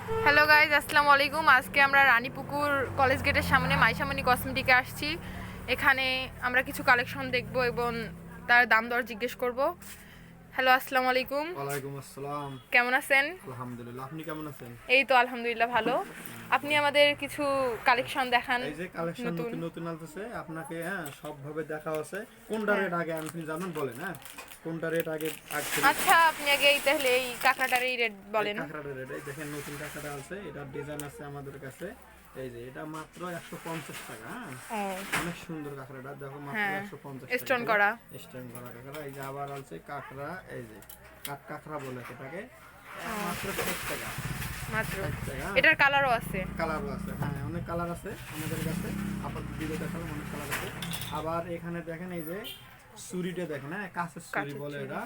Hello guys, আসসালামু আলাইকুম। আজকে আমরা রানীপুকুর কলেজ গেটের সামনে মাইশামণি কসমেটিকে আসছি। এখানে আমরা কিছু কালেকশন দেখব এবং তার দাম দর জিজ্ঞেস করব। হ্যালো, আসসালামু আলাইকুম। ওয়ালাইকুম আসসালাম। কেমন আছেন? আলহামদুলিল্লাহ, আপনি কেমন আছেন? এই তো আলহামদুলিল্লাহ ভালো। আপনি আমাদের কিছু কালেকশন দেখান। এই যে কালেকশন নতুন। নতুন নতুন আসছে আপনাকে, সবভাবে দেখা আছে। কোনটা রেট আগে আপনি জানেন বলেন? কোনটা রেট আগে আগে আচ্ছা, আপনি আগে এই তাহলে এই কাঁকড়াটার এই রেট বলেন। কাঁকড়াটা রেট এই দেখেন, নতুন কাঁকড়া আছে, এটার ডিজাইন আছে আমাদের কাছে। এই যে এটা মাত্র 150 টাকা। অনেক সুন্দর কাঁকড়াটা, দেখো মাত্র 150 টাকা। স্টোন করা কাঁকড়া। এই যে আবার আছে কাঁকড়া, এই যে কাঁকড়া বলে এটাকে, মাত্র 60 টাকা। মাত্র 60 টাকা। এটার কালারও আছে। কালারও আছে, হ্যাঁ অনেক কালার আছে আমাদের কাছে। আপাতত ভিডিও দেখালাম, অনেক কালার আছে। আবার এখানে দেখেন, এই যে ছুরিটা দেখেন, কাঁচের ছুরি বলে এটা।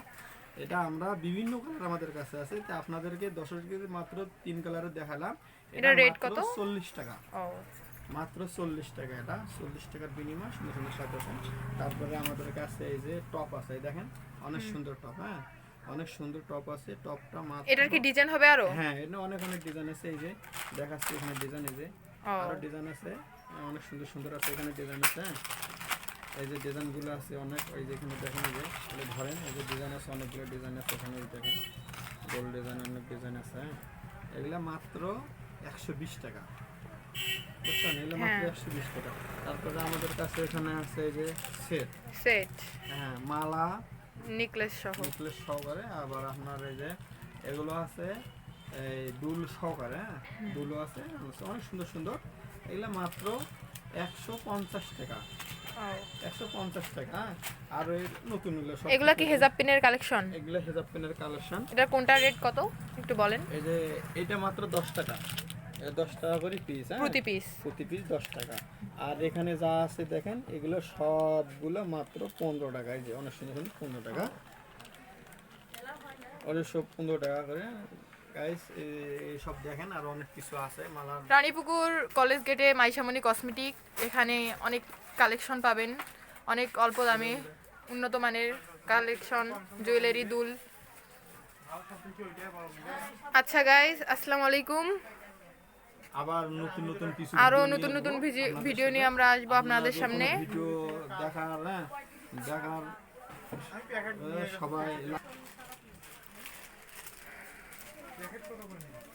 এটা আমরা বিভিন্ন কালার আমাদের কাছে আছে। তা আপনাদেরকে দর্শককে মাত্র 3 কালারে দেখালাম। এটা রেট কত? 40 টাকা। ও, মাত্র 40 টাকা। এটা 40 টাকার বিনিময় সুন্দর সুন্দর শার্ট আছে। তারপরে আমাদের কাছে এই যে টপ আছে, এই দেখেন অনেক সুন্দর টপ। অনেক সুন্দর টপ আছে। টপটা মাত্র, এটার কি ডিজাইন হবে আরো? হ্যাঁ এটা অনেক অনেক ডিজাইন আছে। এই যে দেখাচ্ছি এখানে ডিজাইন, এই যে আরো ডিজাইন আছে, অনেক সুন্দর সুন্দর আছে এখানে ডিজাইন আছে। এই যে ডিজাইনগুলো আছে অনেক, এই যে এখানে দেখেন, এই যে ধরেন, এই যে ডিজাইন আছে, অনেকগুলো ডিজাইন আছে এখানে। এই দেখেন গোল ডিজাইন, অনেক ডিজাইন আছে। এগুলা মাত্র 120 টাকা, বুঝছেন? এগুলো মাত্র 120 টাকা। তারপরে আমাদের কাছে এখানে আছে এই যে সেট সেট, মালা নেকলেস সহ। নেকলেস সহকারে। আবার আপনার এই যে এগুলো আছে এই দুল সহকারে, দুলও আছে, অনেক সুন্দর সুন্দর। এগুলো মাত্র 150 টাকা। 150 টাকা। আর ওই নতুন এগুলা কি হেজাব পিনের কালেকশন? এগুলো হেজাব পেনের কালেকশন। এটা কোনটা রেট কত একটু বলেন? এই যে এটা মাত্র 10 টাকা। 10 টাকা করে পিস, প্রতি পিস? প্রতি পিস 10 টাকা। আর এখানে যা আছে দেখেন, এগুলো সবগুলো মাত্র 15 টাকা। এই যে অনেক সুন্দর সুন্দর 15 টাকা, ওদের সব 15 টাকা করে। গাইস এই সব দেখেন, আর অনেক কিছু আছে মালা। রানীপুকুর কলেজ গেটে মাইশামণি কসমেটিক, এখানে অনেক কালেকশন পাবেন, অনেক অল্প দামে উন্নত মানের কালেকশন, জুয়েলারি, দুল। আচ্ছা গাইস, আসসালামু আলাইকুম। আবার নতুন নতুন কিছু আরো নতুন নতুন ভিডিও নিয়ে আমরা আসবো আপনাদের সামনে। ভিডিও দেখার সবাই